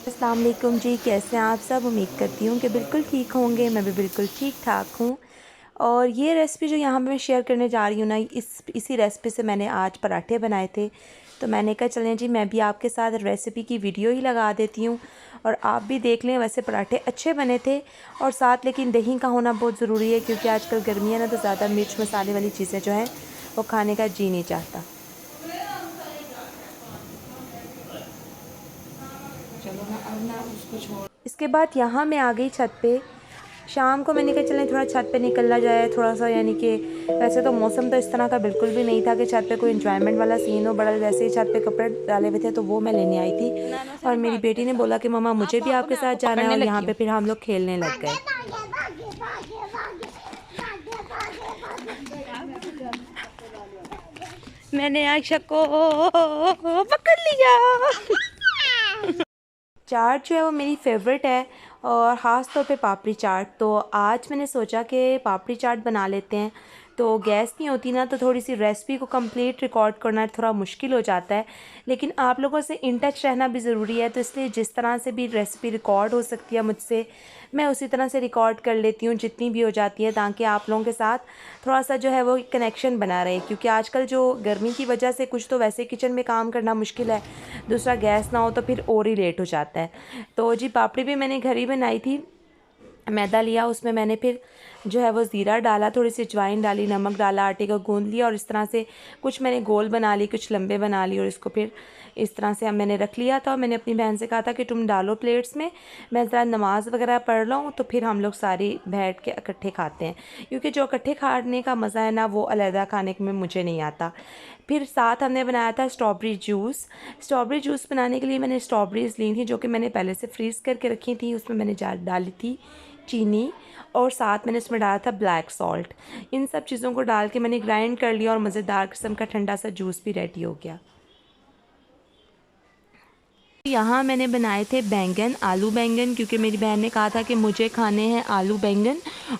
अस्सलाम वालेकुम जी, कैसे हैं आप सब। उम्मीद करती हूँ कि बिल्कुल ठीक होंगे। मैं भी बिल्कुल ठीक ठाक हूँ। और ये रेसिपी जो यहाँ पे मैं शेयर करने जा रही हूँ ना, इसी रेसिपी से मैंने आज पराठे बनाए थे। तो मैंने कहा चलें जी, मैं भी आपके साथ रेसिपी की वीडियो ही लगा देती हूँ और आप भी देख लें। वैसे पराठे अच्छे बने थे और साथ लेकिन दही का होना बहुत ज़रूरी है, क्योंकि आजकल गर्मी है ना, तो ज़्यादा मिर्च मसाले वाली चीज़ें जो हैं वो खाने का जी नहीं चाहता। चलो ना अब ना उसको छोड़। इसके बाद यहाँ मैं आ गई छत पे। शाम को मैंने कहा चलें थोड़ा छत पे निकला जाए थोड़ा सा, यानी कि वैसे तो मौसम तो इस तरह का बिल्कुल भी नहीं था कि छत पे कोई एंजॉयमेंट वाला सीन हो। बड़ा वैसे ही छत पे कपड़े डाले हुए थे तो वो मैं लेने आई थी। नानो से और नहीं मेरी भागते बेटी ने साथ। बोला कि मम्मा मुझे आप भी भागो, आपके मैं साथ आपको जाना है, पकड़ने और यहाँ लगी पे हूँ। फिर हम लोग खेलने लग गए। मैंने आयशा को पकड़ लिया। चाट जो है वो मेरी फेवरेट है, और ख़ास तौर पे पापड़ी चाट। तो आज मैंने सोचा कि पापड़ी चाट बना लेते हैं। तो गैस नहीं होती ना, तो थोड़ी सी रेसिपी को कंप्लीट रिकॉर्ड करना थोड़ा मुश्किल हो जाता है, लेकिन आप लोगों से इन टच रहना भी ज़रूरी है। तो इसलिए जिस तरह से भी रेसिपी रिकॉर्ड हो सकती है मुझसे, मैं उसी तरह से रिकॉर्ड कर लेती हूँ जितनी भी हो जाती है, ताकि आप लोगों के साथ थोड़ा सा जो है वो कनेक्शन बना रहे। क्योंकि आजकल जो गर्मी की वजह से कुछ तो वैसे किचन में काम करना मुश्किल है, दूसरा गैस ना हो तो फिर और ही लेट हो जाता है। तो जी पापड़ी भी मैंने घर ही बनाई थी। मैदा लिया, उसमें मैंने फिर जो है वो ज़ीरा डाला, थोड़ी सी अजवाइन डाली, नमक डाला, आटे को गूंद लिया और इस तरह से कुछ मैंने गोल बना ली, कुछ लंबे बना लिए, और इसको फिर इस तरह से अब मैंने रख लिया था। और मैंने अपनी बहन से कहा था कि तुम डालो प्लेट्स में, मैं ज़रा नमाज़ वगैरह पढ़ लूँ, तो फिर हम लोग सारी बैठ के इकट्ठे खाते हैं। क्योंकि जो इकट्ठे खाने का मज़ा है ना, वो अलहदा खाने में मुझे नहीं आता। फिर साथ हमने बनाया था स्ट्रॉबेरी जूस। स्ट्रॉबेरी जूस बनाने के लिए मैंने स्ट्रॉबेरीज़ ली थी, जो कि मैंने पहले से फ्रीज़ करके रखी थी। उसमें मैंने डाली थी चीनी, और साथ मैंने इसमें डाला था ब्लैक सॉल्ट। इन सब चीज़ों को डाल के मैंने ग्राइंड कर लिया और मज़ेदार किस्म का ठंडा सा जूस भी रेडी हो गया। यहाँ मैंने बनाए थे बैंगन, आलू बैंगन, क्योंकि मेरी बहन ने कहा था कि मुझे खाने हैं आलू बैंगन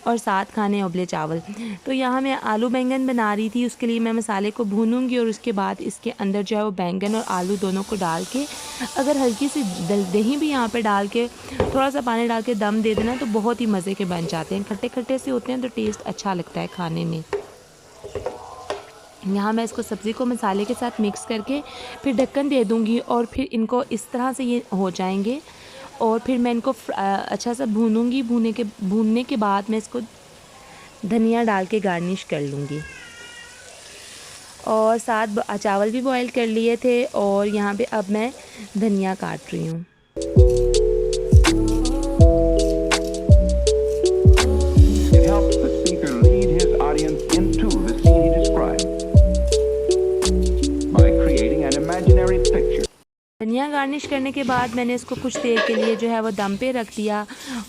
और साथ खाने हैं उबले चावल। तो यहाँ मैं आलू बैंगन बना रही थी। उसके लिए मैं मसाले को भूनूंगी और उसके बाद इसके अंदर जो है वो बैंगन और आलू दोनों को डाल के, अगर हल्की सी दही भी यहाँ पे डाल के, थोड़ा सा पानी डाल के दम दे देना, तो बहुत ही मज़े के बन जाते हैं। खट्टे खट्टे से होते हैं तो टेस्ट अच्छा लगता है खाने में। यहाँ मैं इसको सब्ज़ी को मसाले के साथ मिक्स करके फिर ढक्कन दे दूँगी, और फिर इनको इस तरह से ये हो जाएंगे। और फिर मैं इनको अच्छा सा भूनूंगी। भूनने के बाद मैं इसको धनिया डाल के गार्निश कर लूँगी। और साथ चावल भी बॉईल कर लिए थे, और यहाँ पे अब मैं धनिया काट रही हूँ। It helps the speaker lead his audience into the scene he describes by creating an imaginary picture. धनिया गार्निश करने के बाद मैंने इसको कुछ देर के लिए जो है वो दम पे रख दिया।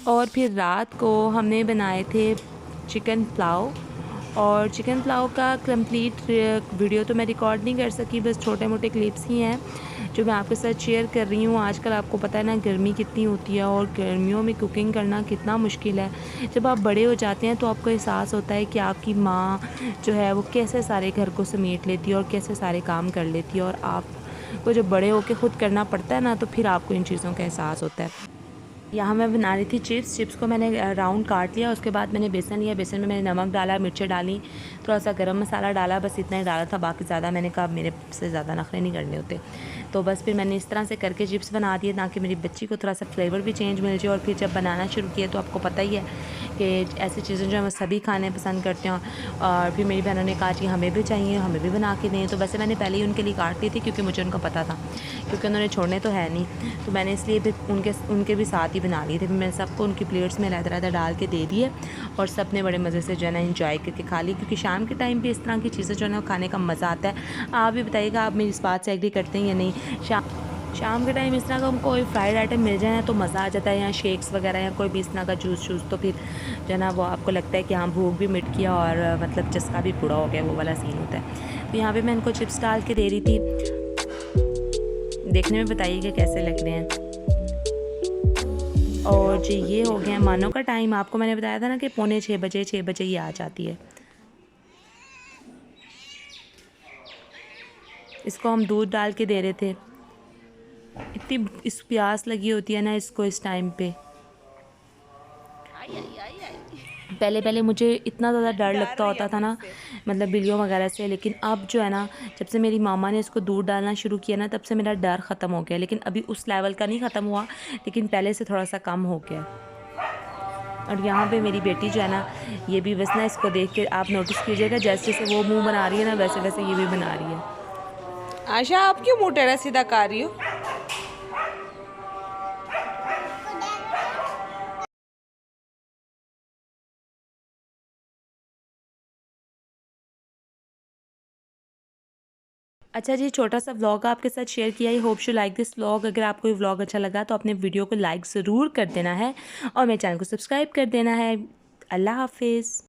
और फिर रात को हमने बनाए थे चिकन पुलाव। और चिकन पुलाव का कंप्लीट वीडियो तो मैं रिकॉर्ड नहीं कर सकी, बस छोटे मोटे क्लिप्स ही हैं जो मैं आपके साथ शेयर कर रही हूँ। आजकल आपको पता है ना गर्मी कितनी होती है, और गर्मियों में कुकिंग करना कितना मुश्किल है। जब आप बड़े हो जाते हैं तो आपको एहसास होता है कि आपकी माँ जो है वो कैसे सारे घर को समेट लेती है और कैसे सारे काम कर लेती है, और आप को जब बड़े होके ख़ुद करना पड़ता है ना, तो फिर आपको इन चीज़ों का एहसास होता है। यहाँ मैं बना रही थी चिप्स को मैंने राउंड काट लिया। उसके बाद मैंने बेसन लिया, बेसन में मैंने नमक डाला, मिर्चें डाली, थोड़ा सा गरम मसाला डाला, बस इतना ही डाला था। बाकी ज़्यादा मैंने कहा मेरे से ज़्यादा नखरे नहीं करने होते। तो बस फिर मैंने इस तरह से करके चिप्स बना दिए, ताकि मेरी बच्ची को थोड़ा सा फ्लेवर भी चेंज मिल जाए। और फिर जब बनाना शुरू किया तो आपको पता ही है कि ऐसी चीज़ें जो है वो सभी खाने पसंद करते हैं। और फिर मेरी बहनों ने कहा कि हमें भी चाहिए, हमें भी बना के दें। तो वैसे मैंने पहले ही उनके लिए काट ली थी, क्योंकि मुझे उनका पता था, क्योंकि उन्होंने छोड़ने तो है नहीं। तो मैंने इसलिए फिर उनके भी साथ ही बना लिए थे। फिर मैंने सबको उनकी प्लेट्स में लहदा डाल के दे दिए, और सब ने बड़े मज़े से जो है ना इंजॉय करके खा ली। क्योंकि शाम के टाइम पे इस तरह की चीज़ें जो है ना खाने का मज़ा आता है। आप भी बताइएगा, आप मेरी इस बात से एग्री करते हैं या नहीं। शाम के टाइम इस तरह का कोई फ्राइड आइटम मिल जाए ना तो मज़ा आ जाता है, या शेक्स वगैरह या कोई भी इस तरह का जूस, तो फिर जो है ना वो आपको लगता है कि हाँ भूख भी मिट गया, और मतलब चस्का भी पूरा हो गया, वो वाला सीन होता है। तो यहाँ पे मैं इनको चिप्स डाल के दे रही थी। देखने में बताइएगा कैसे लग रहे हैं। और जी ये हो गया मानो का टाइम। आपको मैंने बताया था ना कि पौने 6 बजे ये आ जाती है। इसको हम दूध डाल के दे रहे थे। इतनी इस प्यास लगी होती है ना इसको इस टाइम पे। पहले पहले मुझे इतना ज़्यादा डर लगता होता था ना, मतलब बिल्लियों वगैरह से, लेकिन अब जो है ना, जब से मेरी मामा ने इसको दूध डालना शुरू किया ना, तब से मेरा डर ख़त्म हो गया। लेकिन अभी उस लेवल का नहीं ख़त्म हुआ, लेकिन पहले से थोड़ा सा कम हो गया। और यहाँ पे मेरी बेटी जो है ना, ये भी बस ना इसको देख के आप नोटिस कीजिएगा, जैसे जैसे वो मुँह बना रही है ना, वैसे वैसे ये भी बना रही है। आशा, आप क्यों मुँह टेढ़ा सीधा कर रही हो? अच्छा जी, छोटा सा व्लॉग आपके साथ शेयर किया। I hope you like this vlog. अगर आपको ये व्लॉग अच्छा लगा तो अपने वीडियो को लाइक ज़रूर कर देना है और मेरे चैनल को सब्सक्राइब कर देना है। अल्लाह हाफिज़।